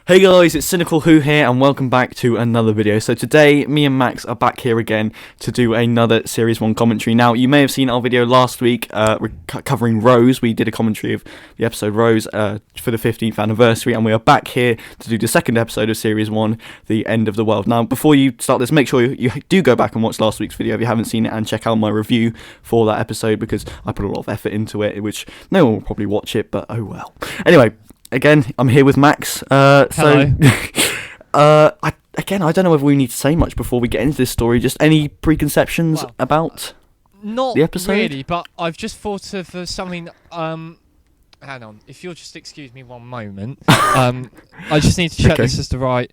Hey guys, it's Cynical Who here, and welcome back to another video. So today, me and Max are back here again to do another Series 1 commentary. Now, you may have seen our video last week covering Rose. We did a commentary of the episode Rose for the 15th anniversary, and we are back here to do the second episode of Series 1, The End of the World. Now, before you start this, make sure you do go back and watch last week's video if you haven't seen it, and check out my review for that episode, because I put a lot of effort into it, which no one will probably watch it, but oh well. Anyway, again, I'm here with Max. Hello. I don't know whether we need to say much before we get into this story. Just any preconceptions about the episode? Not really, but I've just thought of something. Hang on, if you'll just excuse me one moment. I just need to check this is the right.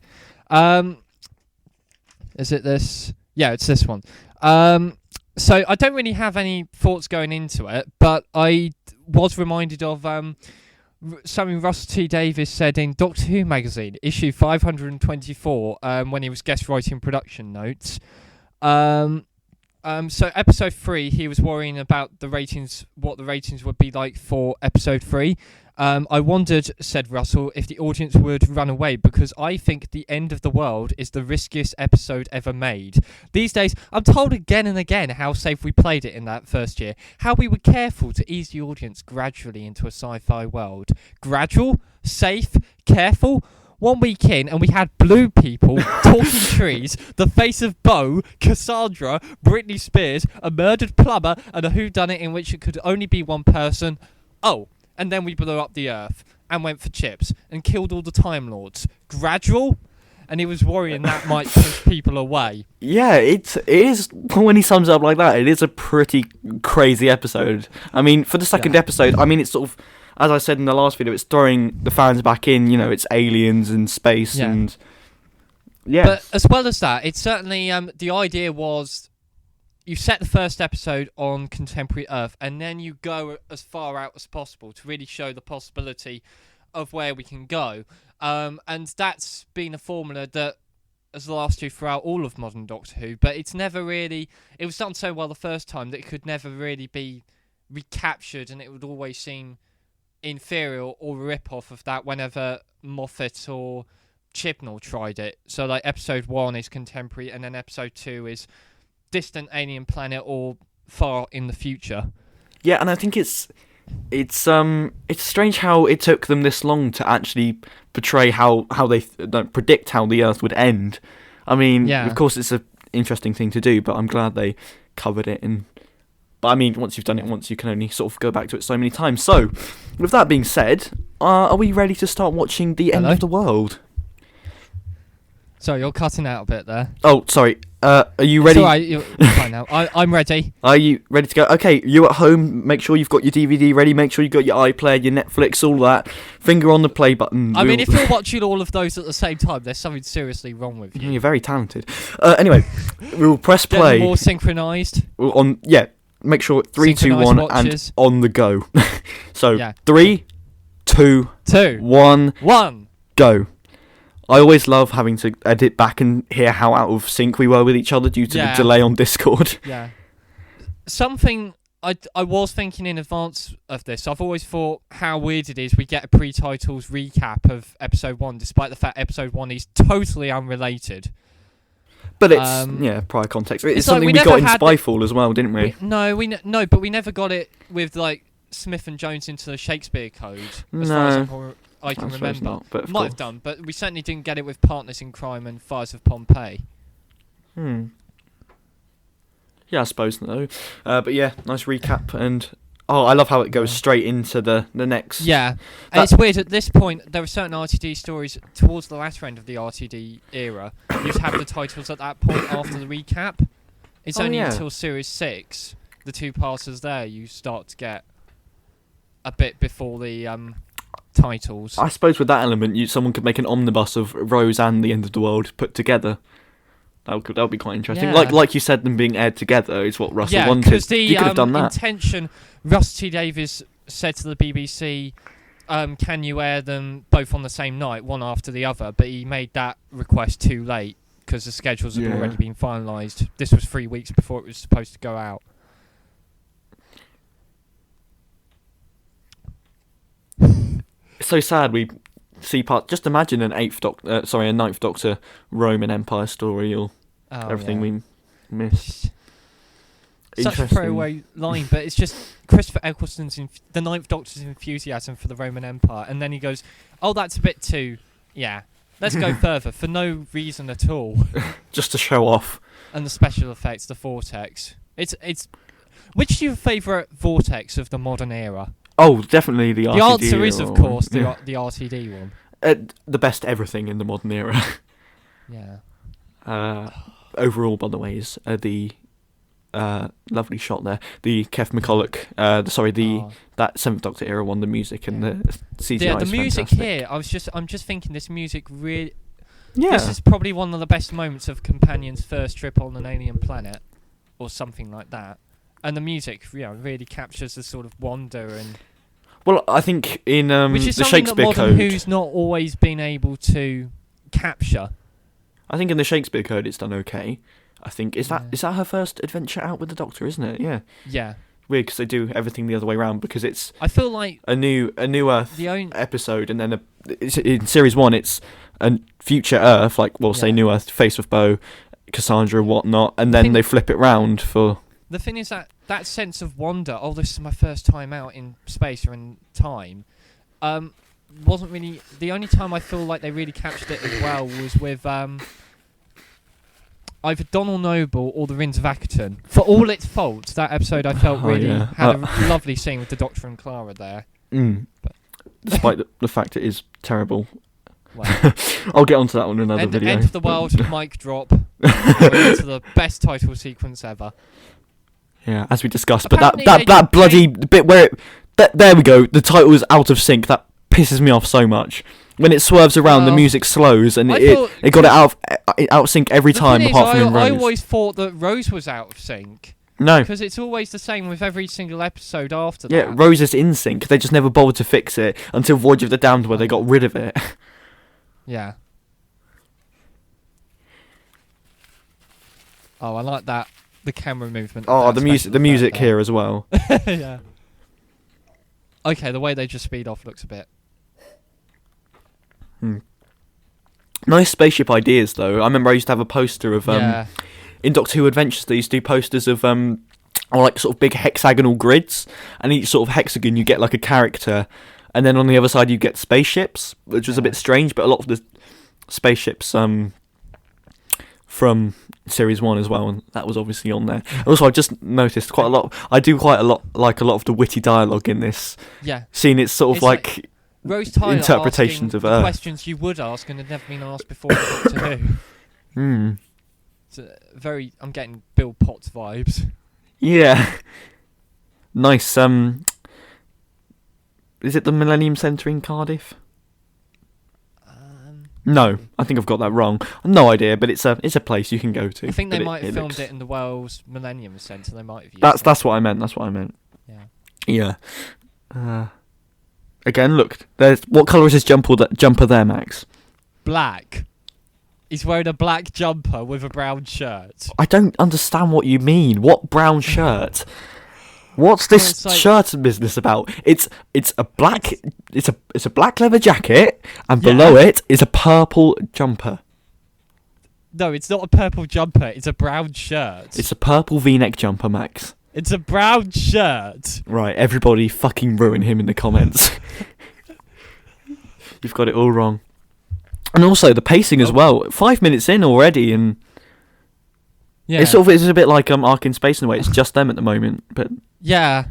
Is it this? Yeah, it's this one. So I don't really have any thoughts going into it, but I was reminded of something Russell T Davies said in Doctor Who magazine, issue 524, when he was guest writing production notes. So episode 3, he was worrying about the ratings, what the ratings would be like for episode 3. I wondered, said Russell, if the audience would run away, because I think The End of the World is the riskiest episode ever made. These days, I'm told again and again how safe we played it in that first year, how we were careful to ease the audience gradually into a sci-fi world. Gradual? Safe? Careful? 1 week in, and we had blue people, talking trees, the face of Bo, Cassandra, Britney Spears, a murdered plumber, and a whodunit in which it could only be one person. Oh, and then we blew up the Earth, and went for chips, and killed all the Time Lords. Gradual? And he was worrying that might push people away. Yeah, it is, when he sums it up like that, it is a pretty crazy episode. I mean, for the second episode, I mean, it's sort of, as I said in the last video, it's throwing the fans back in, you know, it's aliens and space and... Yeah. But as well as that, it's certainly, the idea was, you set the first episode on contemporary Earth, and then you go as far out as possible to really show the possibility of where we can go. And that's been a formula that has lasted throughout all of modern Doctor Who, but it's never really... It was done so well the first time that it could never really be recaptured, and it would always seem inferior or rip-off of that whenever Moffat or Chibnall tried it. So, like, episode 1 is contemporary, and then episode 2 is distant alien planet or far in the future. Yeah, and I think it's strange how it took them this long to actually portray how they predict how the Earth would end. I mean, of course, it's an interesting thing to do, but I'm glad they covered it in. But I mean, once you've done it once, you can only sort of go back to it so many times. So, with that being said, are we ready to start watching The End of the World? Sorry, you're cutting out a bit there. Oh, sorry. Are you ready? It's alright, you're fine now. I'm ready. Are you ready to go? Okay, you at home, make sure you've got your DVD ready, make sure you've got your iPlayer, your Netflix, all that. Finger on the play button. I mean, if you're watching all of those at the same time, there's something seriously wrong with you. You're very talented. Anyway, we'll press play. Get more synchronised. Make sure 3, 2, 1, watches. And on the go. So, 3, 2, 1, go. I always love having to edit back and hear how out of sync we were with each other due to the delay on Discord. Yeah. Something I was thinking in advance of this, I've always thought how weird it is we get a pre-titles recap of episode 1, despite the fact episode 1 is totally unrelated. But it's, prior context. It's something like we got in Spyfall as well, didn't we? But we never got it with, like, Smith and Jones into the Shakespeare Code, as far as I can remember. Not, but might have done, but we certainly didn't get it with Partners in Crime and Fires of Pompeii. Yeah, I suppose so. But yeah, nice recap, and I love how it goes straight into the next. Yeah, and it's weird, at this point, there are certain RTD stories towards the latter end of the RTD era. You just have the titles at that point after the recap. It's only until Series 6, the two-parters there, you start to get a bit before the titles. I suppose with that element, someone could make an omnibus of Rose and The End of the World put together. That would be quite interesting. Yeah. Like you said, them being aired together is what Russell wanted. Because the you could have done that. intention, Russ T Davies said to the BBC, can you air them both on the same night, one after the other? But he made that request too late because the schedules had already been finalised. This was 3 weeks before it was supposed to go out. It's so sad we see part. Just imagine an a Ninth Doctor Roman Empire story, or everything we missed. Such a throwaway line, but it's just Christopher Eccleston's the Ninth Doctor's enthusiasm for the Roman Empire, and then he goes, "Oh, that's a bit too, let's go further for no reason at all." Just to show off. And the special effects, the vortex. It's. Which is your favourite vortex of the modern era? Oh, definitely the RTD. The answer is, of course, the RTD one. The best everything in the modern era. Yeah. Overall, by the way, is the lovely shot there. The Kev McCulloch, that Seventh Doctor era one, the music and the CGI. Yeah, the is music fantastic. here. I'm just thinking this music really. Yeah. This is probably one of the best moments of Companion's first trip on an alien planet, or something like that. And the music, really captures the sort of wonder and. Well, I think in which is the something Shakespeare that Modern Code, Who's not always been able to capture. I think in the Shakespeare Code it's done okay. I think is that her first adventure out with the Doctor, isn't it? Yeah. Yeah. Weird because they do everything the other way around, because it's. I feel like a new Earth episode, and then in series 1 it's a future Earth, like say New Earth, Face of Bow, Cassandra, whatnot, and then they flip it round for. The thing is that sense of wonder, this is my first time out in space or in time, wasn't really. The only time I feel like they really captured it as well was with either Donald Noble or the Rins of Akaton. For all its faults, that episode I felt had a lovely scene with the Doctor and Clara there. But despite the fact it is terrible. Well, I'll get onto that on another video. End of the world, mic drop. Into the best title sequence ever. Yeah, as we discussed, Apparently but that bloody bit where there we go, the title is out of sync. That pisses me off so much. When it swerves around, the music slows, and it got it out of sync every time, apart from in Rose. I always thought that Rose was out of sync. No, because it's always the same with every single episode after that. Yeah, Rose is in sync. They just never bothered to fix it until Voyage of the Damned, where they got rid of it. Yeah. Oh, I like that. The camera movement. Oh, the music here as well. Yeah. Okay, the way they just speed off looks a bit. Nice spaceship ideas, though. I remember I used to have a poster of in Doctor Who Adventures. They used to do posters of like sort of big hexagonal grids, and each sort of hexagon you get like a character, and then on the other side you get spaceships, which was a bit strange. But a lot of the spaceships from Series 1 as well, and that was obviously on there. Also, I just noticed quite a lot. I do quite a lot of the witty dialogue in this. Yeah. Seeing it's sort of like Rose Tyler interpretations of Earth. Questions you would ask and had never been asked before in Doctor Who. It's I'm getting Bill Potts vibes. Yeah. Nice. Is it the Millennium Centre in Cardiff? No, I think I've got that wrong. No idea, but it's a place you can go to. I think they might have filmed it in the Wells Millennium Centre. They might have used that's what I meant. That's what I meant. Yeah. Yeah. Again, look. What colour is his jumper there, Max? Black. He's wearing a black jumper with a brown shirt. I don't understand what you mean. What brown shirt? What's this shirt business about? It's a black leather jacket, and below it is a purple jumper. No, it's not a purple jumper. It's a brown shirt. It's a purple V-neck jumper, Max. It's a brown shirt. Right, everybody fucking ruin him in the comments. You've got it all wrong. And also the pacing as well. 5 minutes in already, and it's a bit like Ark in Space in a way. It's just them at the moment, but yeah.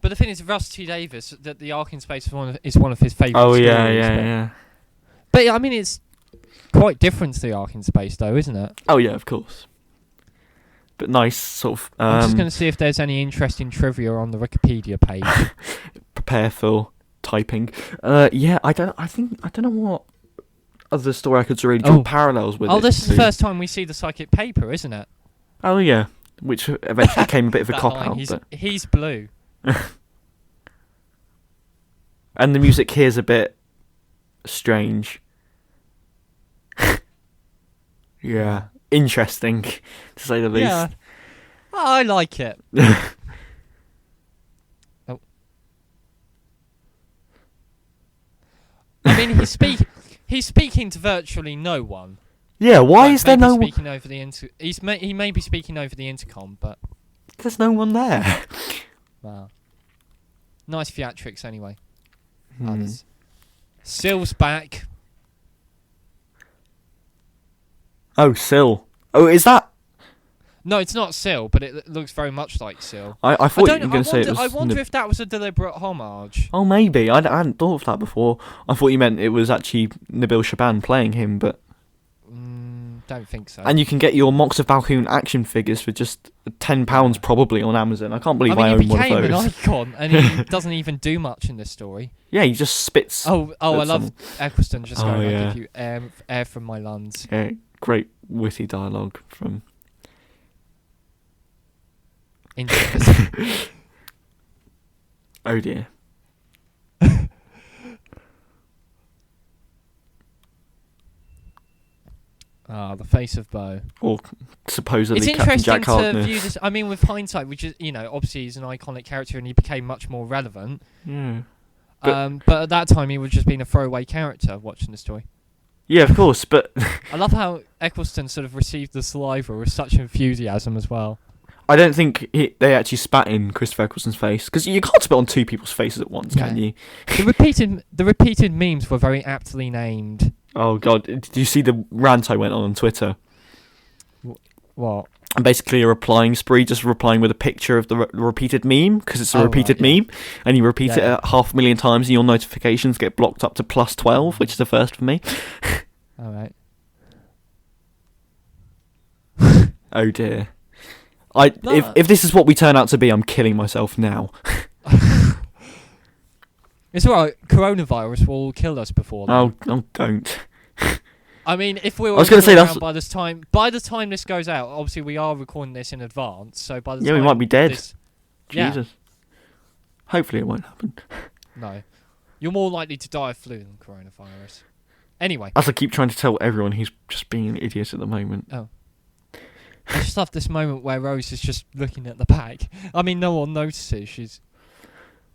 But the thing is, Russ T Davies, that the Ark in Space is one of his favourite. Oh stories, yeah. But I mean, it's quite different to the Ark in Space, though, isn't it? Oh yeah, of course. But nice sort of. I'm just going to see if there's any interesting trivia on the Wikipedia page. Prepare for typing. Yeah, I don't know what other story I could really draw parallels with. This is the first time we see the psychic paper, isn't it? Oh yeah, which eventually became a bit of a cop out. He's blue. And the music here's a bit strange. Yeah, interesting to say the least. Yeah, I like it. I mean, he's speaking to virtually no one. Yeah, why is there no? Speaking over the he may be speaking over the intercom, but there's no one there. wow, nice theatrics anyway. Others. Sill's back. Oh, Sill. Oh, is that? No, it's not Sill, but it looks very much like Sill. I thought you were going to say it was. I wonder if that was a deliberate homage. Oh, maybe. I hadn't thought of that before. I thought you meant it was actually Nabil Shaban playing him, but. Don't think so. And you can get your Mox of Balhoun action figures for just £10 probably on Amazon. I can't believe I own one of those. He became an icon, and he doesn't even do much in this story. Yeah, he just spits. Oh, I love Eccleston just going, I give you air from my lungs. Yeah, great witty dialogue from... Interesting. Oh dear. The face of Bo. Or supposedly it's Captain interesting Jack Harkness. to view this. I mean, with hindsight, which is, obviously he's an iconic character and he became much more relevant. Yeah. But at that time, he was just being a throwaway character watching the story. Yeah, of course, but... I love how Eccleston sort of received the saliva with such enthusiasm as well. I don't think they actually spat in Christopher Eccleston's face, because you can't spit on two people's faces at once, can you? The repeated memes were very aptly named. Oh god, did you see the rant I went on Twitter? What? And basically a replying spree, just replying with a picture of the repeated meme, because it's a repeated meme, and you repeat it 500,000 times and your notifications get blocked up to +12, which is the first for me. Alright. Oh dear. If this is what we turn out to be, I'm killing myself now. It's alright, coronavirus will kill us before then. Oh, don't. I mean, if we were I was going to say that's by the time this goes out, obviously we are recording this in advance, so by the time we might be dead. Jesus. Yeah. Hopefully it won't happen. No. You're more likely to die of flu than coronavirus. Anyway. As I keep trying to tell everyone, he's just being an idiot at the moment. Oh. I just love this moment where Rose is just looking at the pack. I mean, no one notices. She's...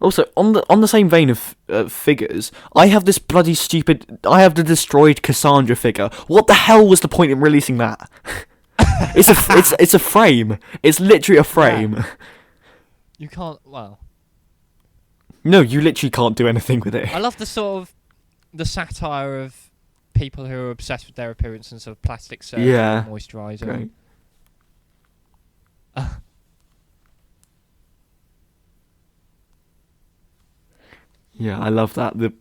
Also, on the same vein of figures, I have this bloody stupid... I have the destroyed Cassandra figure. What the hell was the point in releasing that? It's a frame. It's literally a frame. Yeah. You can't... Well... No, you literally can't do anything with it. I love the sort of... the satire of people who are obsessed with their appearance and sort of plastic surgery and moisturiser. Great. Yeah, I love that. And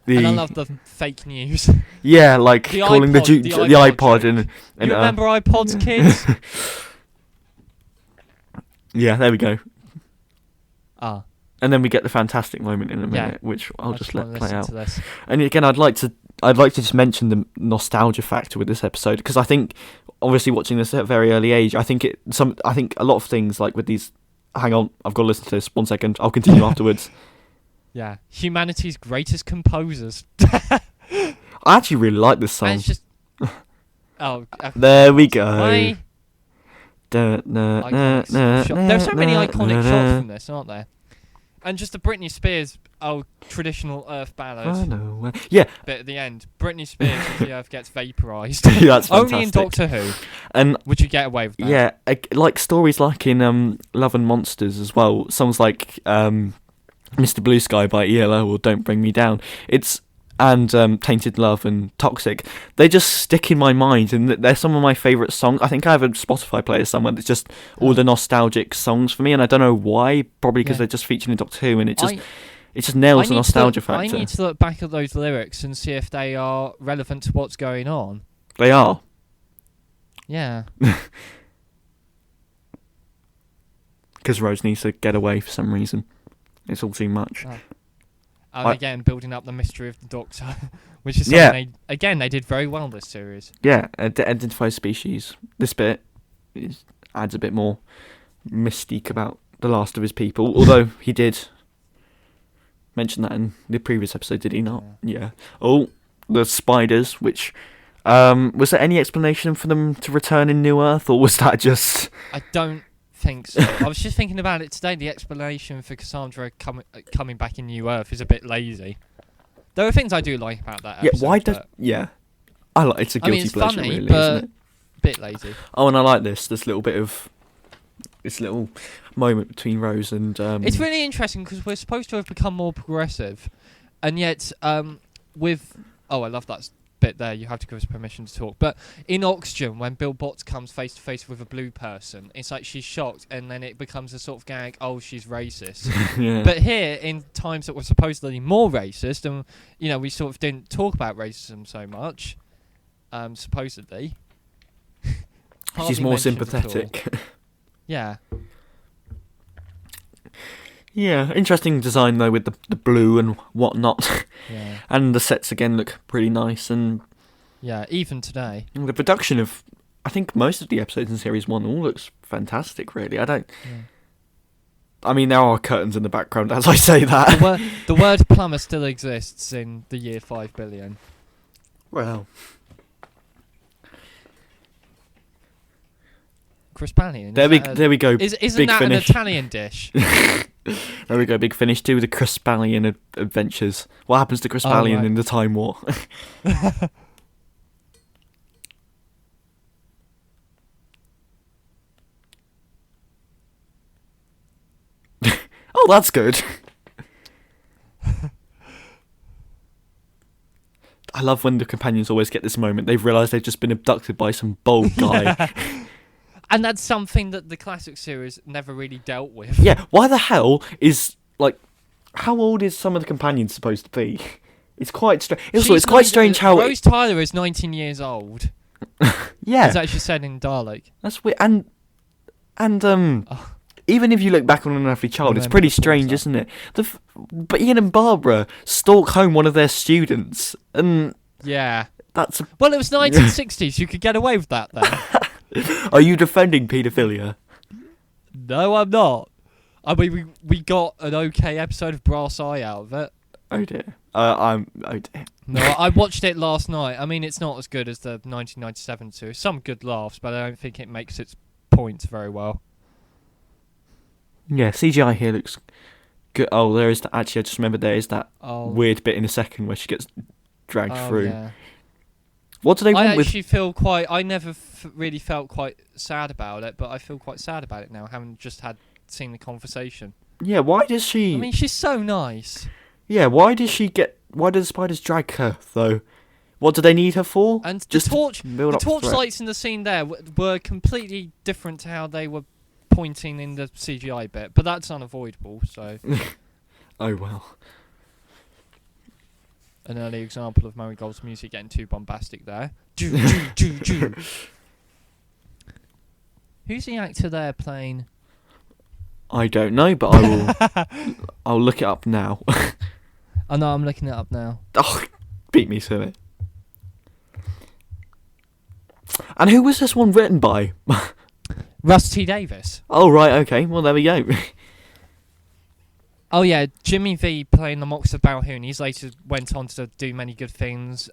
I love the fake news. Yeah, like calling the iPod and you remember iPods, kids? Yeah, there we go. And then we get the fantastic moment in a minute, which I'll just let play out. And again, I'd like to just mention the nostalgia factor with this episode, because I think, obviously, watching this at a very early age, I think a lot of things like with these. Hang on, I've got to listen to this. 1 second, I'll continue afterwards. Yeah, humanity's greatest composers. I actually really like this song. And it's just... there we go. There's so many iconic shots from this, aren't there? And just the Britney Spears, traditional Earth ballad. Yeah. Bit at the end. Britney Spears as the Earth gets vaporised. That's fantastic. Only in Doctor Who. And would you get away with that? Yeah, like stories like in Love and Monsters as well. Songs like Mr. Blue Sky by ELO or Don't Bring Me Down. And Tainted Love and Toxic. They just stick in my mind, and they're some of my favourite songs. I think I have a Spotify player somewhere that's just all the nostalgic songs for me, and I don't know why. Probably because they're just featured in Doctor Who, and it just nails the nostalgia factor. I need to look back at those lyrics and see if they are relevant to what's going on. They are. Yeah. Because Rose needs to get away for some reason. It's all too much. Again, building up the mystery of the Doctor, which is something they did very well this series. Yeah, identify species. This bit adds a bit more mystique about the last of his people, although he did mention that in the previous episode, did he not? Yeah. Oh, the spiders, which... was there any explanation for them to return in New Earth, or was that just... I don't think so. I was just thinking about it today. The explanation for Cassandra coming back in New Earth is a bit lazy. There are things I do like about that Yeah, episode. why does... Yeah. It's a guilty it's pleasure, funny, really, but isn't it? bit lazy. Oh, and I like this little bit of... This little moment between Rose and... It's really interesting because we're supposed to have become more progressive, and yet with... Oh, I love that bit there. You have to give us permission to talk. But in Oxygen, when Bill Botts comes face to face with a blue person, it's like she's shocked, and then it becomes a sort of gag. Oh, she's racist. yeah. But here, in times that were supposedly more racist, and we sort of didn't talk about racism so much, supposedly. She's Hardly more mentioned at all. sympathetic. Yeah. Yeah, interesting design though with the blue and whatnot. Yeah. And the sets again look pretty nice, and Yeah, even today. the production of, I think most of the episodes in Series 1 all looks fantastic, really. I mean, there are curtains in the background as I say that. The word plumber still exists in the year 5 billion. Well, Crispanian. there we go. Isn't big that finish. an Italian dish? There we go, big finish to the Crispanian adventures. What happens to Crispanian right. in the Time War? Oh, that's good. I love when the companions always get this moment. They've realised they've just been abducted by some bald guy. And that's something that the classic series never really dealt with. Yeah, why the hell is, like, how old is some of the companions supposed to be? It's quite strange. Also, it's quite strange how... Rose Tyler is 19 years old. Yeah. It's actually said in Dalek. That's weird. And even if you look back on An Unhappy Child, it's pretty strange, isn't it? But Ian and Barbara stalk home one of their students, and Yeah. that's... Well, it was 1960s. You could get away with that then. Are you defending paedophilia? No, I'm not. I mean, we got an okay episode of Brass Eye out of it. Oh dear. Oh dear. No, I watched it last night. I mean, it's not as good as the 1997 series. Some good laughs, but I don't think it makes its points very well. Yeah, CGI here looks good. Oh, there is actually, I just remembered there is that weird bit in a second where she gets dragged through. Yeah. What do they want with... I actually feel quite... I never really felt quite sad about it, but I feel quite sad about it now, having just seen the conversation. Yeah, why does she... I mean, she's so nice. Yeah, why does she get... Why do the spiders drag her, though? What do they need her for? And just the torchlights in the scene there were completely different to how they were pointing in the CGI bit, but that's unavoidable, so... Oh, well. An early example of Marigold's music getting too bombastic there. Who's the actor there playing? I don't know, but I will... I'll look it up now. I know, I'm looking it up now. Oh, beat me to it. And who was this one written by? Russ T. Davis. Oh, right, okay. Well, there we go. Oh yeah, Jimmy V playing the Mox of Balhoun. He's later went on to do many good things.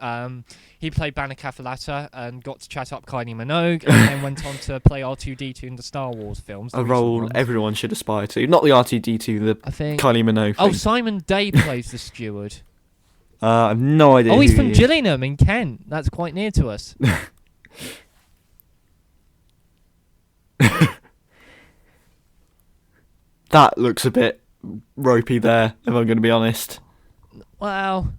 He played Banner Cafalata and got to chat up Kylie Minogue, and then went on to play R2-D2 in the Star Wars films. A role everyone should aspire to. Not the R2-D2, I think. Kylie Minogue thing. Oh, Simon Day plays the steward. I have no idea. Oh, he's who from he is. Gillingham in Kent. That's quite near to us. That looks a bit ropey there, if I'm going to be honest. Well,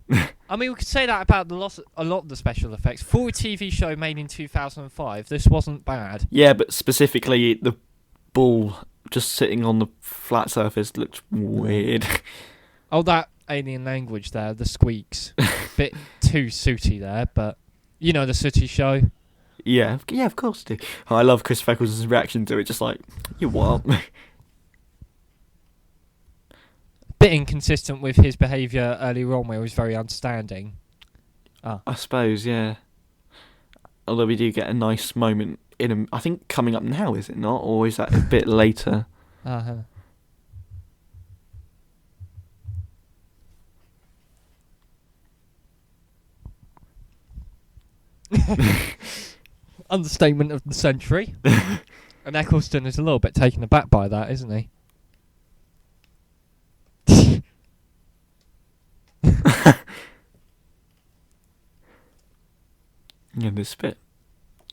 I mean, we could say that about a lot of the special effects. For a TV show made in 2005, this wasn't bad. Yeah, but specifically the ball just sitting on the flat surface looked weird. Oh, that alien language there, the squeaks. Bit too sooty there, but you know the Sooty show. Yeah, of course I do. Oh, I love Chris Eccleston's reaction to it, just like, you what? Bit inconsistent with his behaviour earlier on, where he was very understanding. I suppose, yeah. Although we do get a nice moment in him. I think coming up now, is it not? Or is that a bit later? Understatement of the century. And Eccleston is a little bit taken aback by that, isn't he? Yeah, there's a bit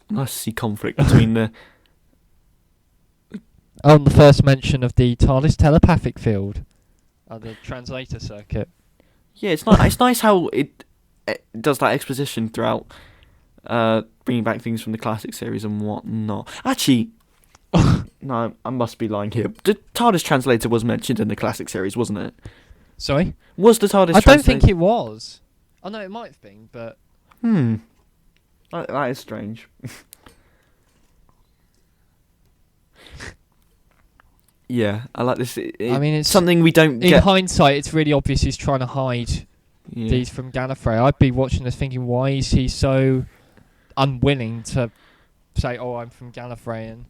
nice to see conflict between the. On the first mention of the TARDIS telepathic field, the translator circuit. Yeah, it's nice. It's nice how it does that exposition throughout, bringing back things from the classic series and whatnot. Actually, no, I must be lying here. The TARDIS translator was mentioned in the classic series, wasn't it? Sorry? Was the TARDIS I translator? don't think it was. Oh no, it might have been, but... That is strange. Yeah, I like this. I mean, it's something we don't in get. hindsight, it's really obvious he's trying to hide these from Gallifrey. I'd be watching this thinking, why is he so unwilling to say, "Oh, I'm from Gallifrey"? And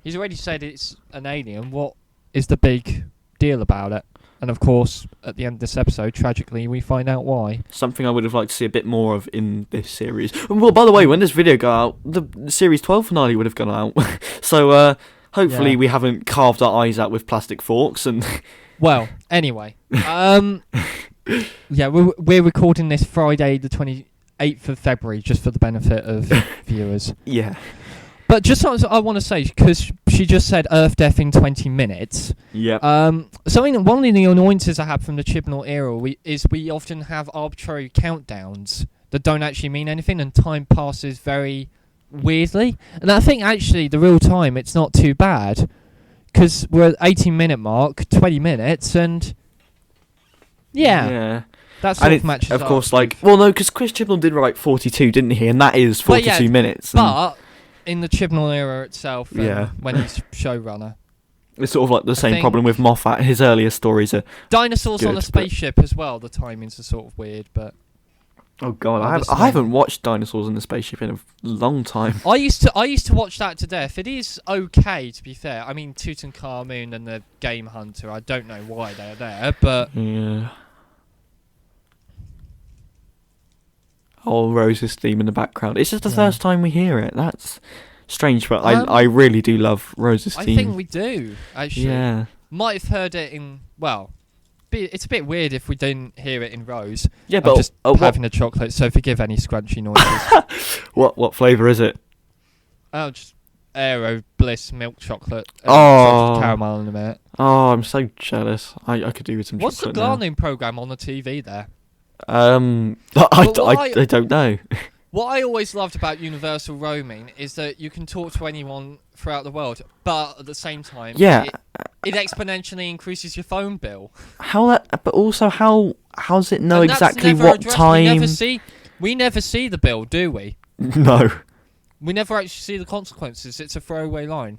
he's already said it's an alien. What is the big deal about it? And of course, at the end of this episode, tragically, we find out why. Something I would have liked to see a bit more of in this series. Well, by the way, when this video go out, the series 12 finale would have gone out. So, hopefully we haven't carved our eyes out with plastic forks and... Well, anyway. Yeah, we're recording this Friday the 28th of February, just for the benefit of viewers. Yeah. But just something I want to say, because she just said Earth death in 20 minutes. Yep. One of the annoyances I have from the Chibnall era is we often have arbitrary countdowns that don't actually mean anything, and time passes very weirdly. And I think actually the real time, it's not too bad, because we're at 18-minute mark, 20 minutes, and yeah. That sort of matches of up. course, because Chris Chibnall did write 42, didn't he? And that is 42 minutes. But in the Chibnall era itself, when he's showrunner, it's sort of like the same problem with Moffat. His earlier stories are dinosaurs good, on a spaceship as well. The timings are sort of weird, but oh god, I haven't watched Dinosaurs in the Spaceship in a long time. I used to watch that to death. It is okay, to be fair. I mean, Tutankhamun and the Game Hunter. I don't know why they're there, but yeah. Oh, Rose's theme in the background. It's just the first time we hear it. That's strange, but I really do love Rose's theme. I think we do, actually. Yeah. Might have heard it in, it's a bit weird if we didn't hear it in Rose. Yeah, but I'm just having a chocolate, so forgive any scrunchy noises. What flavour is it? Oh, just Aero Bliss milk chocolate. Oh. Caramel in a minute. Oh, I'm so jealous. I could do with some What's the chocolate gardening programme on the TV there? I don't know. What I always loved about Universal Roaming is that you can talk to anyone throughout the world, but at the same time, it exponentially increases your phone bill. But also how does it know exactly what time? We never see the bill, do we? No. We never actually see the consequences. It's a throwaway line.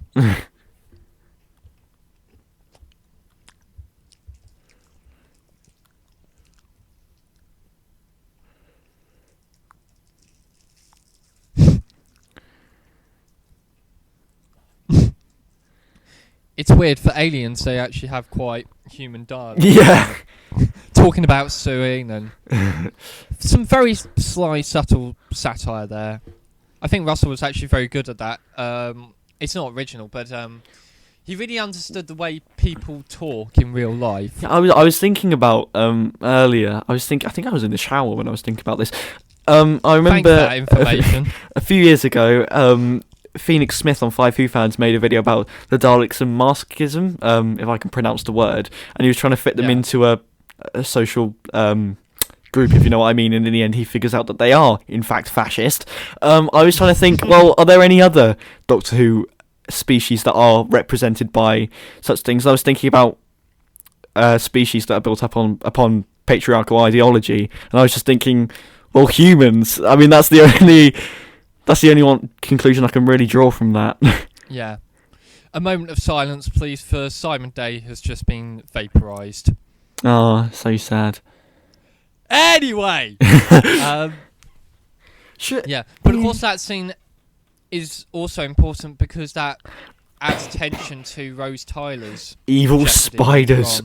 It's weird, for aliens they actually have quite human dialogue. Yeah. Talking about suing and some very sly, subtle satire there. I think Russell was actually very good at that. It's not original, but he really understood the way people talk in real life. Yeah, I was thinking about earlier. I think I was in the shower when I was thinking about this. I remember Thanks for that information. A few years ago, Phoenix Smith on Five Who Fans made a video about the Daleks and masochism, if I can pronounce the word, and he was trying to fit them into a social group, if you know what I mean, and in the end he figures out that they are, in fact, fascist. I was trying to think, well, are there any other Doctor Who species that are represented by such things? I was thinking about species that are built up upon patriarchal ideology, and I was just thinking, well, humans. I mean, that's the only one conclusion I can really draw from that. Yeah. A moment of silence, please, for Simon Day has just been vaporised. Oh, so sad. Anyway! Sure. Yeah, but of course that scene is also important because that adds tension to Rose Tyler's evil spiders.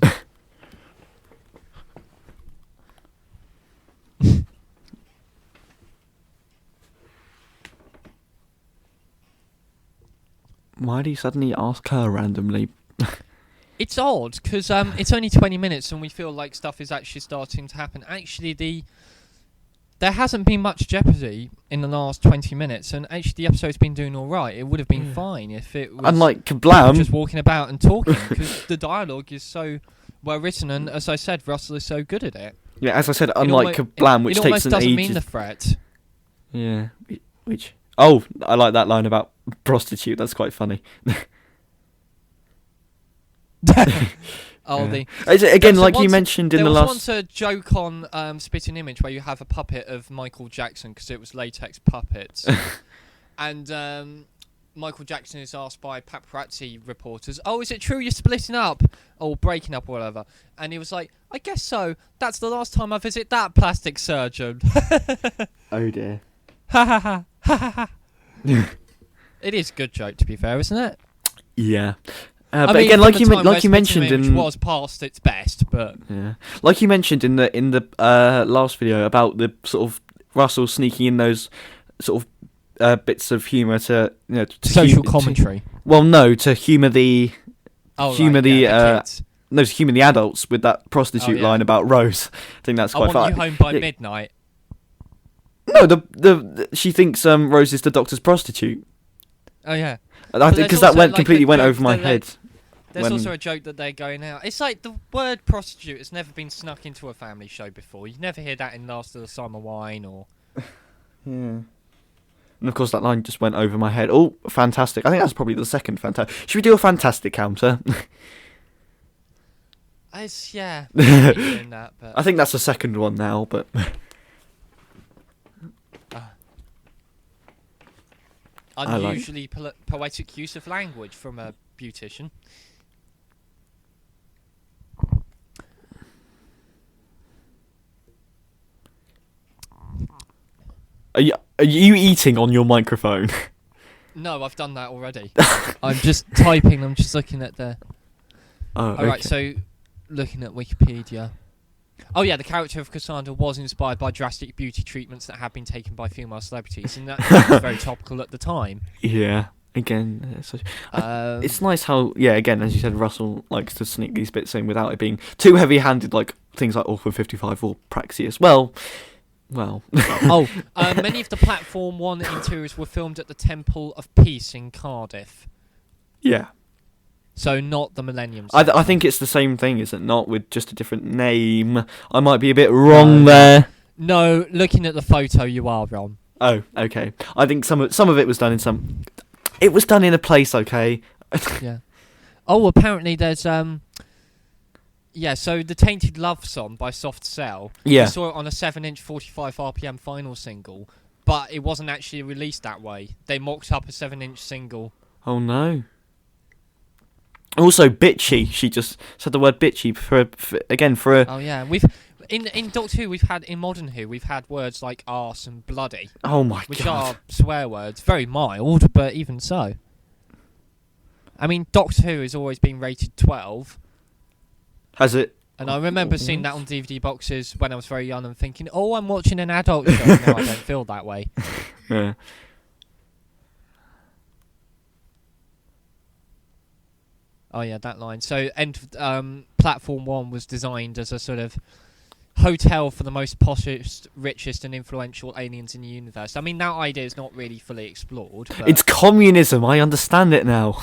Why do you suddenly ask her randomly? It's odd, because it's only 20 minutes and we feel like stuff is actually starting to happen. Actually, they there hasn't been much jeopardy in the last 20 minutes, and actually the episode's been doing all right. It would have been fine if it was unlike Kablam, just walking about and talking, because the dialogue is so well written, and as I said, Russell is so good at it. Yeah, as I said, unlike Kablam, which it takes almost an doesn't age. mean the threat. Yeah, which. Oh, I like that line about prostitute. That's quite funny. Again, like you mentioned in the last. There was once a joke on Spitting Image where you have a puppet of Michael Jackson because it was latex puppets, and Michael Jackson is asked by paparazzi reporters, "Oh, is it true you're splitting up or breaking up or whatever?" And he was like, "I guess so. That's the last time I visit that plastic surgeon." Oh dear. Ha ha ha ha ha. It is a good joke, to be fair, isn't it? Yeah. But again, like you mentioned, it was past its best, but yeah, like you mentioned in the last video about the sort of Russell sneaking in those sort of bits of humour to to social commentary. To humour the humour the adults with that prostitute line about Rose. I think that's quite funny. I want you home by midnight. No, she thinks Rose is the doctor's prostitute. Oh yeah, I think because that completely went over my head. There's also a joke that they're going out. It's like the word prostitute has never been snuck into a family show before. You never hear that in Last of the Summer Wine or. Yeah. And of course that line just went over my head. Oh, fantastic! I think that's probably the second fantastic. Should we do a fantastic counter? Yeah. Doing that, but I think that's the second one now, but. Unusually poetic use of language from a beautician. Are you eating on your microphone? No, I've done that already. I'm just typing. I'm just looking at the. Oh, okay. Alright, so looking at Wikipedia. Oh yeah, the character of Cassandra was inspired by drastic beauty treatments that had been taken by female celebrities, and that was very topical at the time. Yeah, again, it's nice how, again, as you said, Russell likes to sneak these bits in without it being too heavy-handed, like things like Awkward 55 or Praxeus. Well. Many of the Platform 1 interiors were filmed at the Temple of Peace in Cardiff. Yeah. So not the Millennium. I think it's the same thing, is it not? With just a different name. I might be a bit wrong there. No, looking at the photo, you are wrong. Oh, okay. I think some of it was done in some. It was done in a place, okay. Yeah. Oh, apparently there's So the Tainted Love song by Soft Cell. Yeah. We saw it on a 7-inch 45 RPM final single, but it wasn't actually released that way. They mocked up a 7-inch single. Oh no. Also, bitchy. She just said the word bitchy for a. Oh yeah, we've in Doctor Who in Modern Who we've had words like arse and bloody. Oh my god. Which are swear words, very mild, but even so. I mean, Doctor Who has always been rated 12. Has it? And I remember seeing that on DVD boxes when I was very young and thinking, "Oh, I'm watching an adult show." Now I don't feel that way. Yeah. Oh yeah, that line. So, Platform 1 was designed as a sort of hotel for the most poshest, richest and influential aliens in the universe. I mean, that idea is not really fully explored. But it's communism, I understand it now.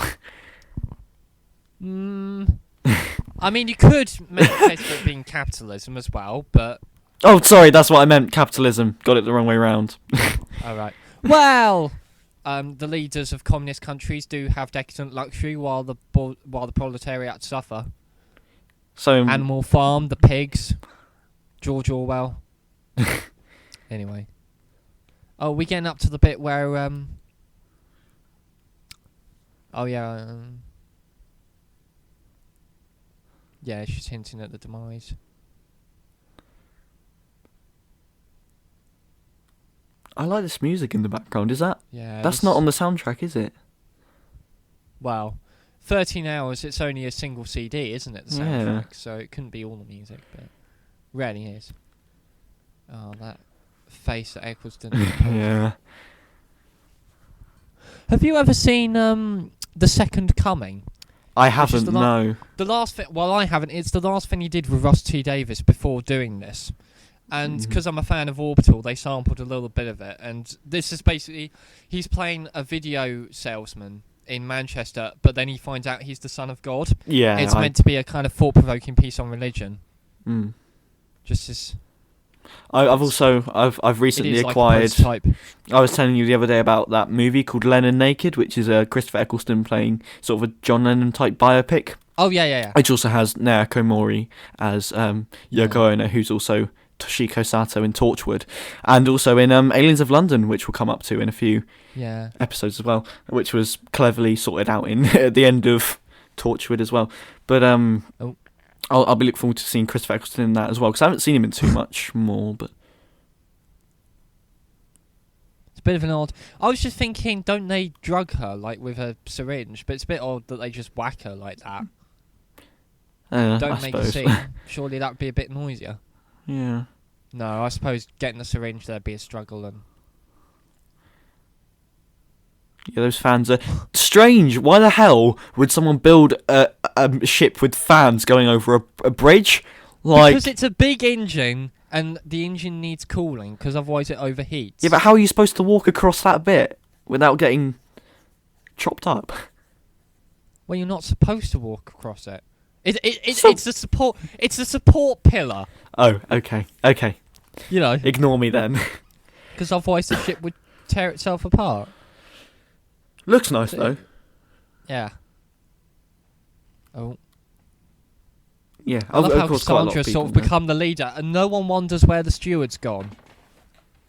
I mean, you could make a case for it being capitalism as well, but... Oh, sorry, that's what I meant, capitalism. Got it the wrong way round. Alright. Well... the leaders of communist countries do have decadent luxury while the proletariat suffer. So Animal Farm, the pigs, George Orwell. Anyway, we're getting up to the bit where she's hinting at the demise. I like this music in the background. Is that? Yeah. That's not on the soundtrack, is it? Well, 13 hours. It's only a single CD, isn't it? The soundtrack, yeah. So it couldn't be all the music, but rarely is. Oh, that face that Eccleston. Yeah. Have you ever seen The Second Coming? I haven't. No. The last thing. Well, I haven't. It's the last thing he did with Russ T Davies before doing this. And because I'm a fan of Orbital, they sampled a little bit of it. And this is basically, he's playing a video salesman in Manchester, but then he finds out he's the son of God. Yeah. It's meant to be a kind of thought-provoking piece on religion. Just as... I've recently acquired. Like I was telling you the other day about that movie called Lennon Naked, which is a Christopher Eccleston playing sort of a John Lennon type biopic. Oh yeah. Which also has Naoko Mori as Yoko Ono, who's also Toshiko Sato in Torchwood, and also in Aliens of London, which we'll come up to in a few episodes as well, which was cleverly sorted out in at the end of Torchwood as well. But I'll be looking forward to seeing Christopher Eccleston in that as well, because I haven't seen him in too much more. But it's a bit of an odd... I was just thinking, don't they drug her, like, with a syringe? But it's a bit odd that they just whack her like that. Don't make a scene. Surely that would be a bit noisier. Yeah. No, I suppose getting the syringe, there'd be a struggle. And yeah, those fans are strange. Why the hell would someone build a ship with fans going over a bridge? Like, because it's a big engine, and the engine needs cooling, because otherwise it overheats. Yeah, but how are you supposed to walk across that bit without getting chopped up? Well, you're not supposed to walk across it. It's a support. It's a support pillar. Oh, okay. You know, ignore me then. Because otherwise the ship would tear itself apart. Looks nice though. Yeah. Oh. Yeah, I love how Cassandra sort of become the leader, and no one wonders where the steward's gone.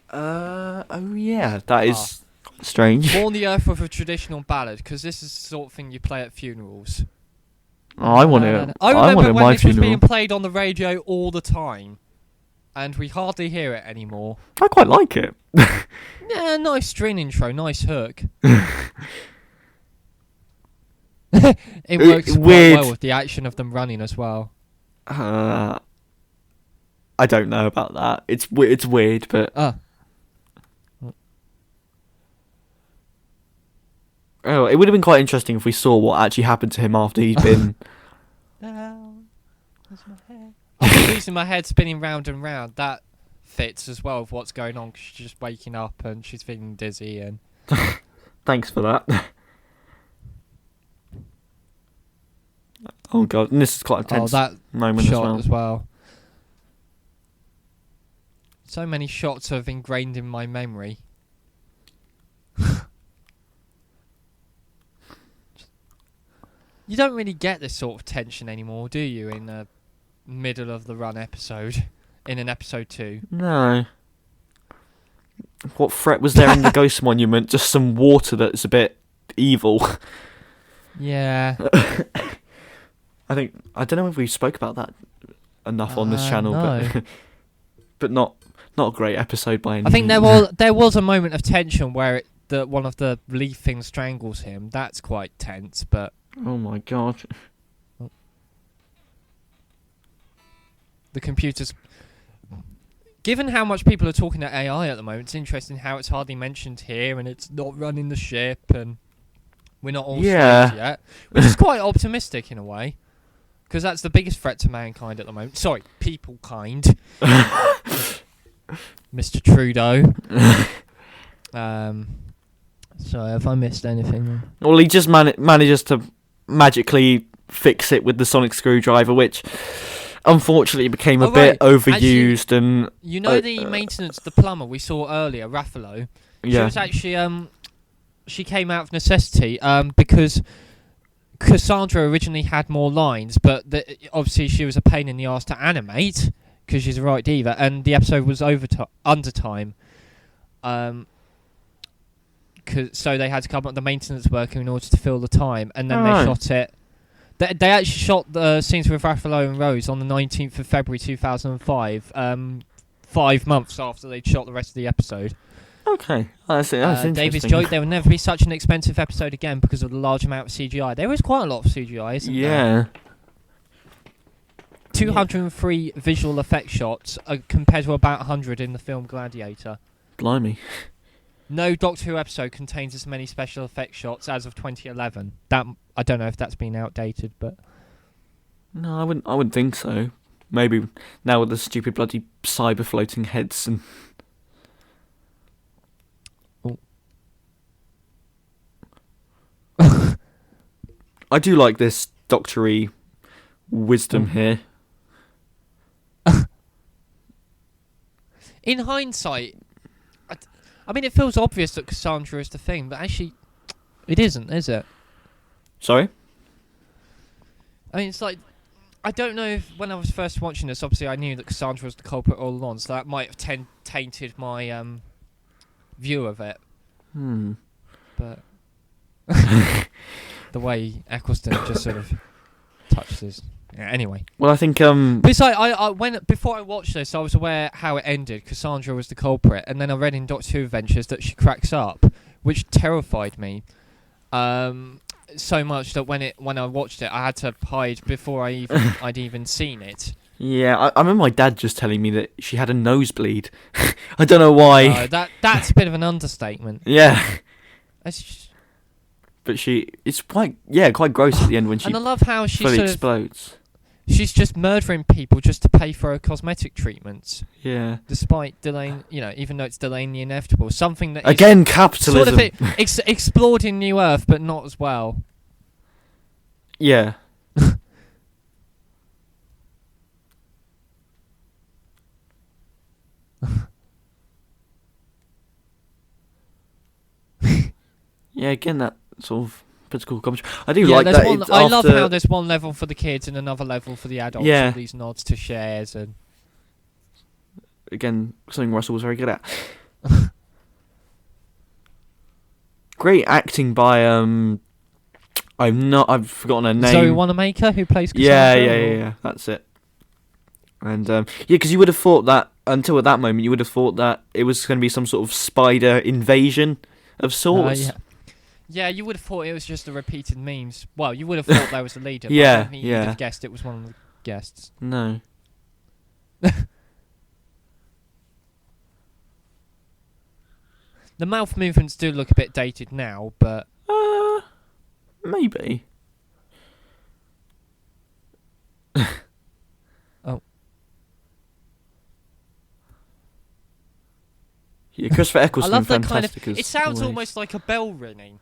Oh yeah, that is strange. Warn the Earth with a traditional ballad, because this is the sort of thing you play at funerals. Oh, I want it. I remember when my this funeral was being played on the radio all the time, and we hardly hear it anymore. I quite like it. Yeah, nice string intro, nice hook. It works quite well with the action of them running as well. I don't know about that. It's weird, but oh, it would have been quite interesting if we saw what actually happened to him after he'd been. Down, that's my head. I'm losing my head spinning round and round. That fits as well with what's going on. 'Cause she's just waking up and she's feeling dizzy and. Thanks for that. Oh god, and this is quite a tense moment shot as well. So many shots have ingrained in my memory. You don't really get this sort of tension anymore, do you, in a middle of the run episode, in an episode 2? No. What threat was there in the Ghost Monument? Just some water that's a bit evil. Yeah. I don't know if we spoke about that enough on this channel, no. but not a great episode by any means. I think there was a moment of tension where one of the leaf things strangles him. That's quite tense, but. Oh my god. The computers... Given how much people are talking to AI at the moment, it's interesting how it's hardly mentioned here, and it's not running the ship, and we're not all slaves yet. Which is quite optimistic in a way. Because that's the biggest threat to mankind at the moment. Sorry, people kind. Mr. Trudeau. Sorry, have I missed anything? Well, he just manages to magically fix it with the sonic screwdriver, which unfortunately became a bit overused. Actually, and you know the maintenance, the plumber we saw earlier, Raffalo. She was actually she came out of necessity because Cassandra originally had more lines, but obviously she was a pain in the arse to animate because she's a right diva, and the episode was under time. So they had to come up with the maintenance worker in order to fill the time, and then they shot it. They actually shot the scenes with Raffalo and Rose on the 19th of February 2005, 5 months after they'd shot the rest of the episode. Okay, that's interesting. David's joke, there will never be such an expensive episode again because of the large amount of CGI. There is quite a lot of CGI, isn't there? 203 visual effect shots compared to about 100 in the film Gladiator. Blimey. No Doctor Who episode contains as many special effects shots as of 2011. That I don't know if that's been outdated, but no, I wouldn't think so. maybe now with the stupid bloody cyber floating heads and. I do like this doctory wisdom here. In hindsight, I mean, it feels obvious that Cassandra is the thing, but actually, it isn't, is it? Sorry? I mean, it's like, I don't know if when I was first watching this, obviously I knew that Cassandra was the culprit all along, so that might have tainted my view of it. But the way Eccleston just sort of touched his... Yeah, anyway. Well, I think Besides, before I watched this, I was aware how it ended. Cassandra was the culprit, and then I read in Doctor Who Adventures that she cracks up, which terrified me. So much that when I watched it, I had to hide before I'd even seen it. Yeah, I remember my dad just telling me that she had a nosebleed. I don't know why. That's a bit of an understatement. Yeah. It's But it's quite gross at the end when she and I love how she fully sort of, explodes. she's just murdering people just to pay for her cosmetic treatments. Yeah. Despite delaying, even though it's delaying the inevitable. Something that Again, is capitalism. sort of explored in New Earth, but not as well. Yeah. Yeah, again, that sort of political commentary. I do like that. I love how there's one level for the kids and another level for the adults. Yeah. With these nods to shares and again, something Russell was very good at. Great acting by I've forgotten her name. Zoe Wanamaker, who plays Cassandra. Yeah, that's it. And because you would have thought that until at that moment, you would have thought that it was going to be some sort of spider invasion of sorts. Yeah, you would have thought it was just the repeated memes. Well, you would have thought there was a leader. But Yeah, I don't think you would have guessed it was one of the guests. No. The mouth movements do look a bit dated now, but maybe. Oh. Yeah, Christopher Eccleston, I love that fantastic. kind of. It sounds always. almost like a bell ringing.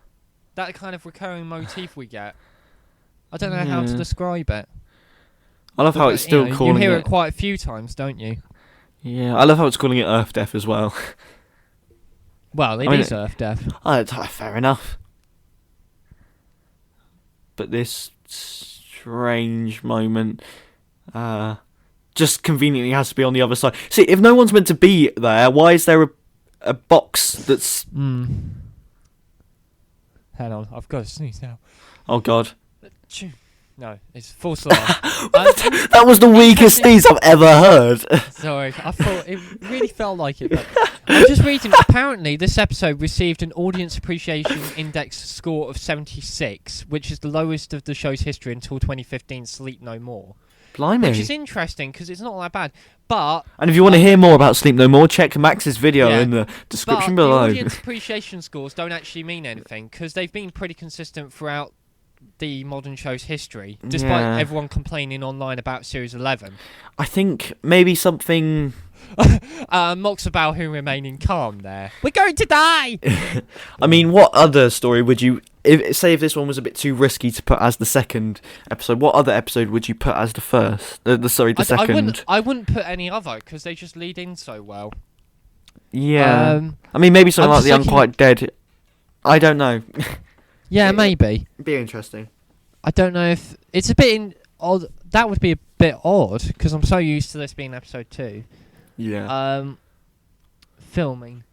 That kind of recurring motif we get. I don't know how to describe it. I love how it's still calling it. You hear it quite a few times, don't you? Yeah, I love how it's calling it Earth Death as well. Well, it is Earth Death. Fair enough. But this strange moment just conveniently has to be on the other side. See, if no one's meant to be there, why is there a box that's... Hang on, I've got to sneeze now. Oh, God. No, it's full slaughter. That was the weakest sneeze I've ever heard. Sorry, I thought it really felt like it. But I'm just reading. Apparently, this episode received an Audience Appreciation Index score of 76, which is the lowest of the show's history until 2015's Sleep No More. Blimey. Which is interesting, because it's not that bad. But... And if you want to hear more about Sleep No More, check Max's video in the description below. The Audience Appreciation scores don't actually mean anything, because they've been pretty consistent throughout the modern show's history, despite everyone complaining online about Series 11. I think maybe something... Mocks about who remaining calm there. We're going to die! I mean, what other story would you... if this one was a bit too risky to put as the second episode, what other episode would you put as the first? The second? I wouldn't put any other, because they just lead in so well. Yeah. I mean, maybe something like The Unquiet Dead. I don't know. Yeah, maybe. It'd be interesting. I don't know if... It's a bit odd. That would be a bit odd, because I'm so used to this being episode 2. Yeah. Filming.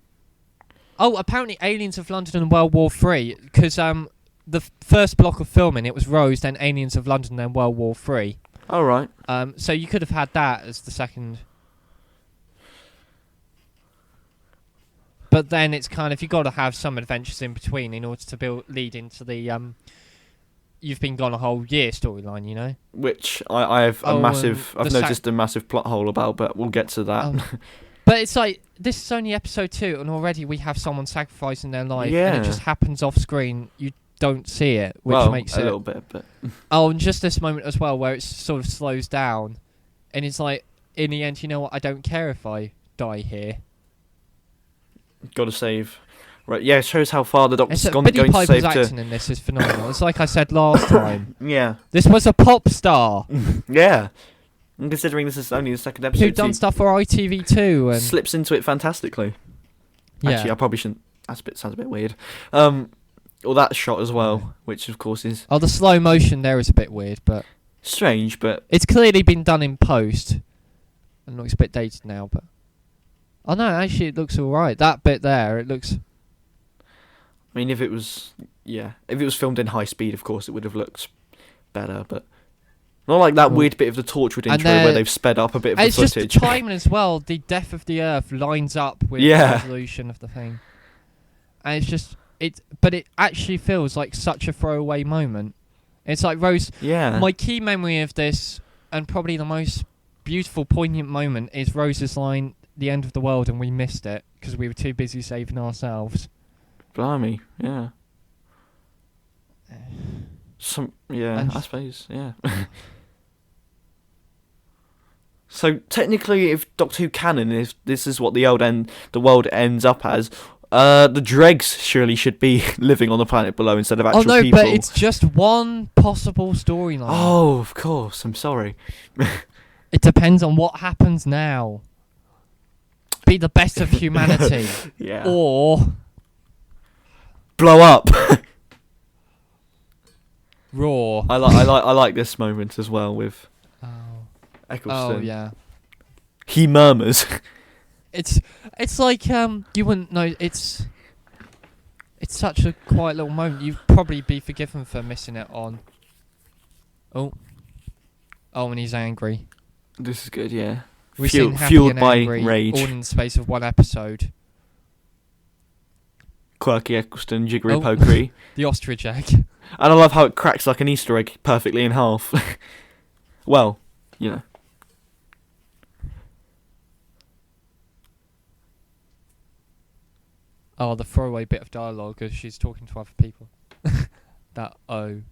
Oh, apparently Aliens of London and World War 3, because the first block of filming, it was Rose, then Aliens of London, then World War 3. All right. So you could have had that as the second... But then it's kind of, you've got to have some adventures in between in order to lead into the You've Been Gone a Whole Year storyline, you know? Which I have I've noticed a massive plot hole about, but we'll get to that. But it's like, this is only episode 2, and already we have someone sacrificing their life, and it just happens off screen. You don't see it, which makes it... a little bit, but... Oh, and just this moment as well, where it sort of slows down, And it's like, in the end, you know what? I don't care if I die here. Got to save. Right, yeah, it shows how far the Doctor's And so going Billie to Piper's save acting in this is phenomenal. It's like I said last time. Yeah. This was a pop star Yeah. And considering this is only the second episode, who done stuff for ITV2 and slips into it fantastically. yeah. Actually, I probably shouldn't. Sounds a bit weird. Or that shot as well, which of course is Oh, the slow motion there is a bit weird, but strange, but it's clearly been done in post. And looks a bit dated now, but oh no, actually it looks alright. That bit there, it looks. I mean, if it was filmed in high speed, of course it would have looked better, but not like that weird bit of the Torchwood intro where they've sped up a bit of the it's footage. just the timing as well. The death of the Earth lines up with the resolution of the thing, and but it actually feels like such a throwaway moment. It's like Rose. Yeah. My key memory of this, and probably the most beautiful, poignant moment, is Rose's line, "The end of the world, and we missed it because we were too busy saving ourselves." Blimey, yeah. I suppose, yeah. So technically, if Doctor Who canon, if this is what the world ends up as, the dregs surely should be living on the planet below instead of actual people. Oh no, but it's just one possible storyline. Oh, of course. I'm sorry. It depends on what happens now. Be the best of humanity, Yeah. or Blow up. Raw. I like this moment as well with Eccleston. Oh yeah. He murmurs. It's like you wouldn't know. It's such a quiet little moment. You'd probably be forgiven for missing it on. Oh, and he's angry. This is good, yeah. We've seen happy Fueled and by angry rage. all in the space of one episode. Quirky Eccleston, jiggery pokery. The ostrich egg. And I love how it cracks like an Easter egg perfectly in half. Well, you know. Oh, the throwaway bit of dialogue as she's talking to other people. That oh.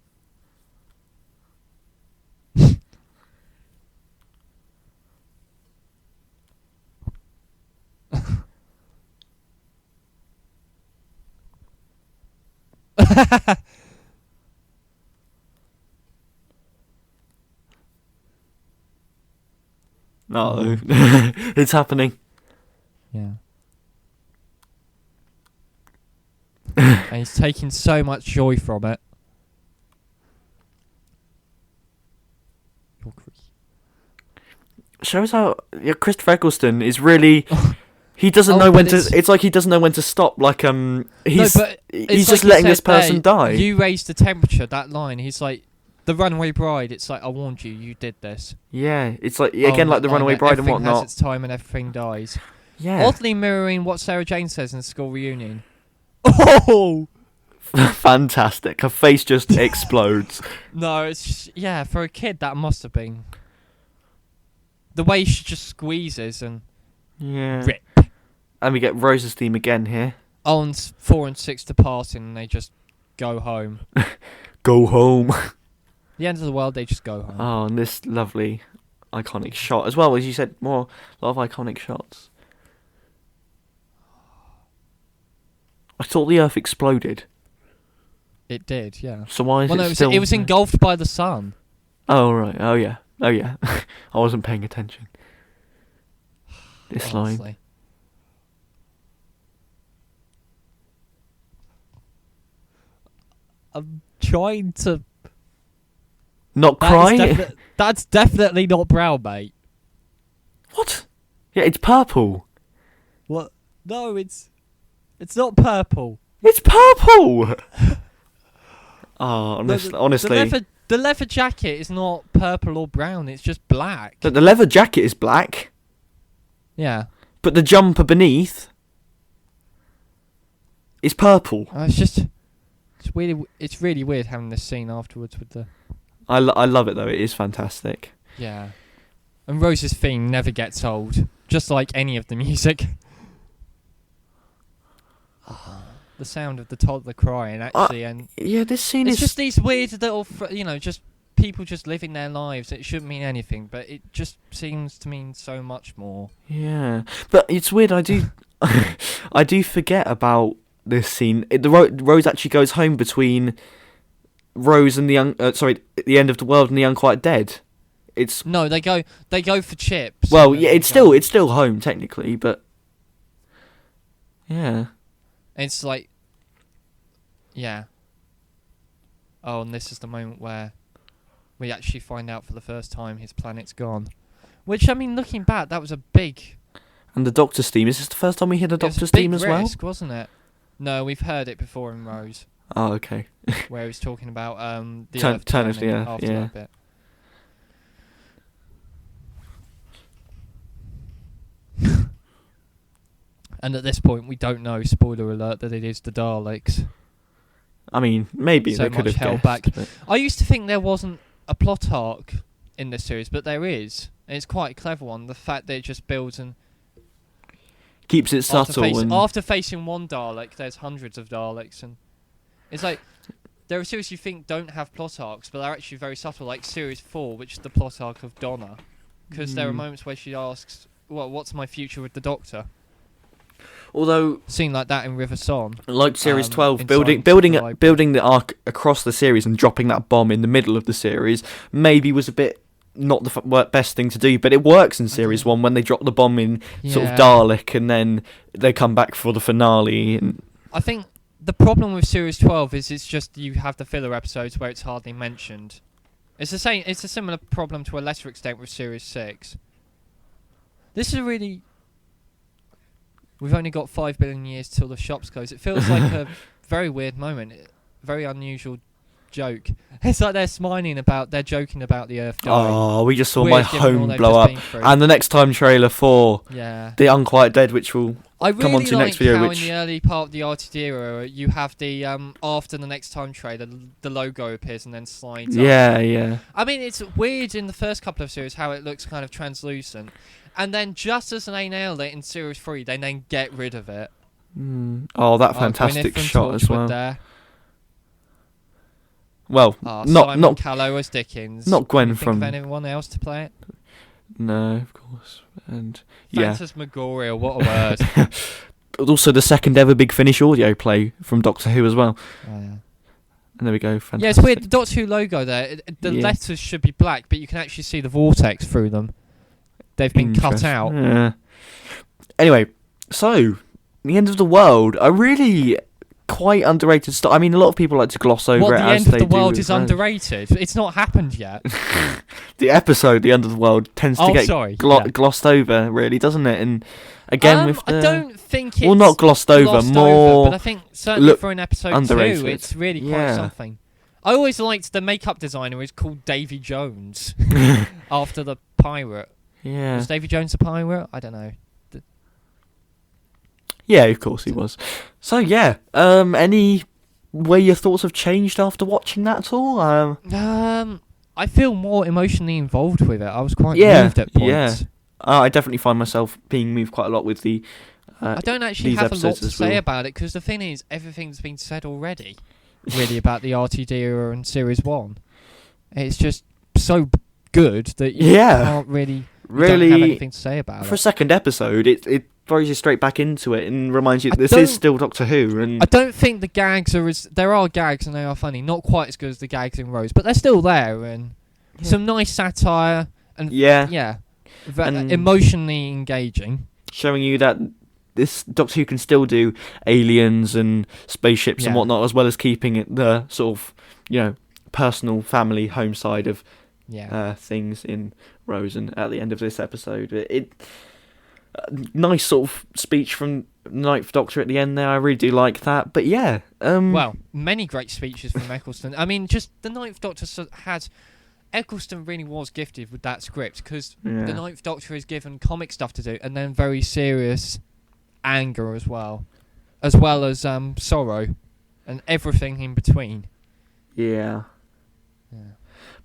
No, it's happening. Yeah. And he's taking so much joy from it. Shows how Christopher Eccleston is really. He doesn't know when to. It's like he doesn't know when to stop. Like he's just like letting this person die. You raised the temperature. That line. He's like, the runaway bride. It's like, I warned you. You did this. Yeah, it's like again like the runaway bride and whatnot. Everything has its time and everything dies. Yeah. Oddly mirroring what Sarah Jane says in School Reunion. Oh. Fantastic. Her face just explodes. No, it's just, for a kid that must have been. The way she just squeezes and rip. And we get Rose's theme again here. Oh, and 4 and 6 departing and they just go home. Go home. The end of the world, they just go home. Oh, and this lovely, iconic shot as well. As you said, a lot of iconic shots. I thought the Earth exploded. It did, yeah. So why is it still... It was engulfed by the sun. Oh, right. Oh, yeah. I wasn't paying attention. This line. I'm trying to... Not cry? That's definitely not brown, mate. What? Yeah, it's purple. What? No, it's not purple. It's purple! Oh, honestly. The leather jacket is not purple or brown, it's just black. The leather jacket is black. Yeah. But the jumper beneath is purple. It's really weird having this scene afterwards with the... I love it though, it is fantastic. Yeah. And Rose's theme never gets old, just like any of the music. The sound of the toddler crying, actually, and yeah, this scene is just these weird little, just people just living their lives. It shouldn't mean anything, but it just seems to mean so much more. Yeah, but it's weird. I do, I do forget about this scene. Rose actually goes home between Rose and the end of the world and the Unquiet Dead. It's No, they go for chips. well, yeah, it's still home technically, but yeah. It's like, yeah. Oh, and this is the moment where we actually find out for the first time his planet's gone. Which, I mean, looking back, that was a big... And the Doctor's theme. Is this the first time we hear the Doctor's theme as well? Risk, wasn't it? No, we've heard it before in Rose. Oh, okay. Where he was talking about the Earth turning after that bit. And at this point, we don't know, spoiler alert, that it is the Daleks. I mean, maybe so they could have held guessed, back. but... I used to think there wasn't a plot arc in this series, but there is. And it's quite a clever one. The fact that it just builds and keeps it subtle. After facing one Dalek, there's hundreds of Daleks, and it's like there are series you think don't have plot arcs, but they're actually very subtle. Like Series 4, which is the plot arc of Donna, because there are moments where she asks, "Well, what's my future with the Doctor?" Although, scene like that in River Song, like Series 12, building the arc across the series and dropping that bomb in the middle of the series maybe was a bit not the best thing to do, but it works in Series 1 when they drop the bomb in sort of Dalek and then they come back for the finale. And I think the problem with Series 12 is it's just you have the filler episodes where it's hardly mentioned. It's the same. It's a similar problem to a lesser extent with Series 6. This is really... We've only got 5 billion years till the shops close. It feels like a very weird moment, very unusual joke. It's like they're joking about the Earth dying. Oh, we just saw Weird, my given all home they've blow just up. been through. And the next time trailer for the Unquiet Dead, which will come on to the next video. How in the early part of the RTD era, you have the after the next time trailer, the logo appears and then slides up. Yeah. I mean, it's weird in the first couple of series how it looks kind of translucent. And then just as they nailed it in Series 3, they then get rid of it. Oh, that fantastic shot as well. There. Well, Simon Callow as Dickens. Not Gwen from... Think of anyone else to play it? No, of course. And Phantasmagoria, what a word. But also the second ever Big Finish audio play from Doctor Who as well. Oh, yeah. And there we go, fantastic. Yeah, it's weird. The Doctor Who logo there, the letters should be black, but you can actually see the vortex through them. They've been cut out. Yeah. Anyway, so the end of the world, a really quite underrated stuff. I mean, a lot of people like to gloss over it as they do. The end of the world is underrated. It's not happened yet. The episode, the end of the world, tends to get glossed over, really, doesn't it? And again, with the... I don't think it's... Well, not glossed over, more... but I think certainly for an episode underrated. 2, it's really quite something. I always liked the makeup designer is called Davy Jones after the pirate. Yeah. Was Davy Jones a pirate? I don't know. Yeah, of course he was. So yeah, any way your thoughts have changed after watching that at all? I feel more emotionally involved with it. I was quite moved at points. Yeah. I definitely find myself being moved quite a lot with the. I don't actually have a lot to say about it because the thing is, everything's been said already. Really about the RTD era and Series 1. It's just so good that you can't really don't have anything to say about it. For a second episode, it throws you straight back into it and reminds you that this is still Doctor Who. And I don't think the gags are there are gags and they are funny, not quite as good as the gags in Rose, but they're still there and some nice satire and emotionally engaging, showing you that this Doctor Who can still do aliens and spaceships and whatnot, as well as keeping it the sort of personal family home side of things in Rose. And at the end of this episode, it nice sort of speech from the Ninth Doctor at the end there. I really do like that. But well, many great speeches from Eccleston. I mean, just the Ninth Doctor had... Eccleston really was gifted with that script because the Ninth Doctor is given comic stuff to do and then very serious anger as well as sorrow and everything in between. Yeah.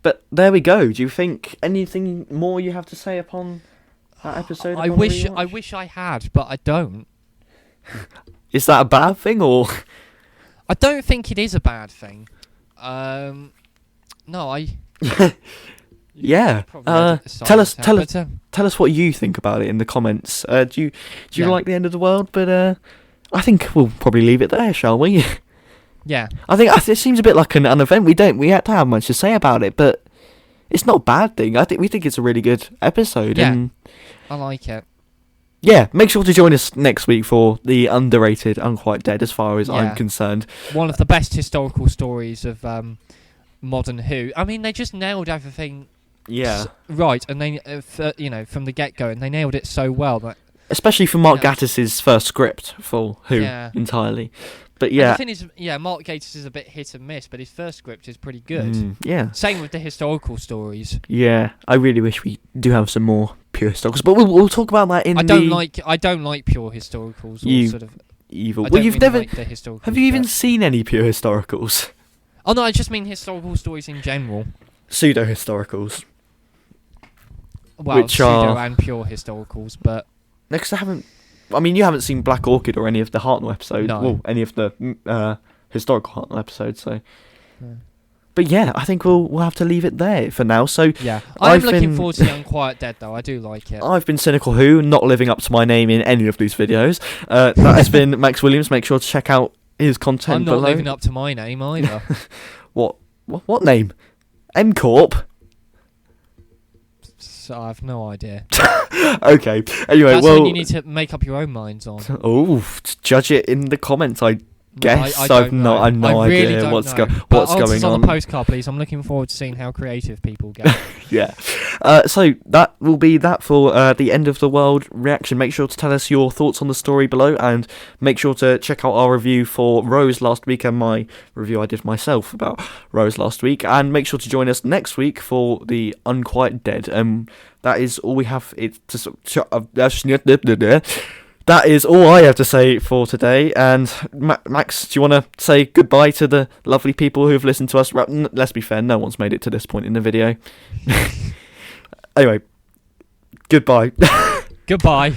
But there we go. Do you think anything more you have to say upon that episode? I wish I had, but I don't. Is that a bad thing, or? I don't think it is a bad thing. No, Yeah. Probably edit the Tell us, silence out, tell us what you think about it in the comments. Do you Yeah. like the end of the world? But I think we'll probably leave it there, shall we? yeah, I think it seems a bit like an event. We had to have much to say about it, but it's not a bad thing. We think it's a really good episode. Yeah. And I like it. yeah, make sure to join us next week for the underrated Unquite Dead, as far as I'm Yeah. concerned. One of the best historical stories of modern Who. I mean, they just nailed everything Yeah. right, and they, from the get go, and they nailed it so well. That, Especially for Mark Yeah. Gattis's first script for Who Yeah. entirely. But and yeah. the thing is, Mark Gatiss is a bit hit and miss, but his first script is pretty good. Yeah. Same with the historical stories. Yeah. I really wish we do have some more pure historicals, but we'll talk about that in I don't like pure historicals. Or You sort of. evil. I Well, don't you've really never. like the historicals, Have you even but- seen any pure historicals? Oh no, I just mean historical stories in general. Pseudo historicals. Well, Which pseudo are- and pure historicals, but Next, I haven't. I mean, you haven't seen Black Orchid or any of the Hartnell episodes. No. Well, any of the historical Hartnell episodes. So, No. but yeah, I think we'll have to leave it there for now. So yeah, I'm I've looking been- forward to the Unquiet Dead though. I do like it. I've been Cynical Who, not living up to my name in any of these videos. That has been Max Williams. Make sure to check out his content I'm not below. living up to my name either. What name? M Corp. So I have no idea. Okay. Anyway, That's well. when you need to make up your own minds on. Oh, judge it in the comments. I guess I I've don't know. I've no I really idea don't what's know. what's But going answers on on. the postcard, please. I'm looking forward to seeing how creative people get. Yeah. So that will be that for the end of the world reaction. Make sure to tell us your thoughts on the story below, and make sure to check out our review for Rose last week and my review I did myself about Rose last week. And make sure to join us next week for the Unquiet Dead. That is all we have. That is all I have to say for today. And Max, do you want to say goodbye to the lovely people who have listened to us? Let's be fair, no one's made it to this point in the video. Anyway, goodbye. Goodbye.